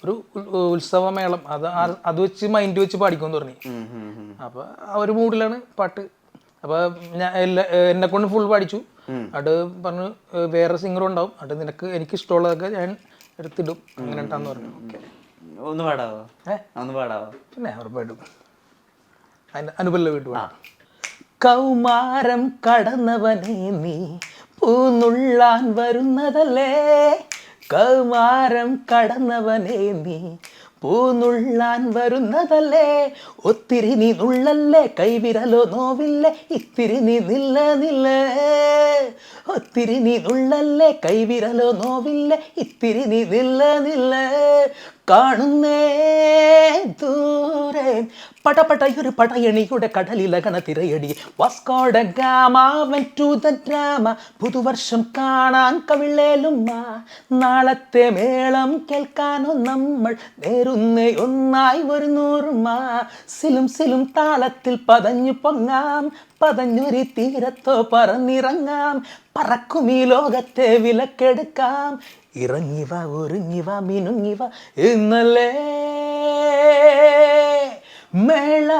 ഒരു ഉത്സവമേളം അത് വെച്ച് മൈൻഡ് വെച്ച് പാടിക്കുമെന്ന് പറഞ്ഞു. അപ്പോൾ ആ ഒരു മൂഡിലാണ് പാട്ട്. അപ്പോൾ ഞാൻ എന്നെ കൊണ്ട് ഫുൾ പാടിച്ചു. അത് പറഞ്ഞു വേറെ സിംഗറും ഉണ്ടാവും, അത് നിനക്ക് എനിക്ക് ഇഷ്ടമുള്ളതൊക്കെ ഞാൻ എടുത്തിടും അങ്ങനെ ഉണ്ടാന്ന് പറഞ്ഞു. ഓക്കെ, ഒന്ന് പാടാവോ? ഒന്ന് പാടാവോ? പിന്നെ ഉറപ്പായിട്ടും അതിൻ്റെ അനുപല്ല വീട്ടു പാടാം. കൗമാരം കടന്നവനെ നീ പൂന്നുള്ളാൻ വരുന്നതല്ലേ, കൗമാരം കടന്നവനെ നീ പൂന്നുള്ളാൻ വരുന്നതല്ലേ, ഒത്തിരി നീ നുള്ളല്ലേ കൈവിരലോ നോവില്ലേ, ഇത്തിരി നീ നില്ല ഒത്തിരി നീ നുള്ളല്ലേ കൈവിരലോ നോവില്ലേ, ഇത്തിരി നീ നില്ല കാണുന്നേ ദൂരെ പടപടയൊരു പടയണിയുടെ കടലിലകണ തിരയടി. Vasco da Gama went to the drama, പുതുവർഷം കാണാൻ കവിളേലുമ്മ, നാളത്തെ മേളം കേൾക്കാനോ നമ്മൾ നേരുന്നേ ഒന്നായി ഒരു നൂറുമ, സിലും സിലും താളത്തിൽ പതഞ്ഞു പൊങ്ങാം, പതഞ്ഞൊരു തീരത്തോ പറന്നിറങ്ങാം, പറക്കും ഈ ലോകത്തെ വിലക്കെടുക്കാം, ഇറങ്ങിവ ഒരുങ്ങിവ മിനുങ്ങിവ എന്നല്ലേ മേള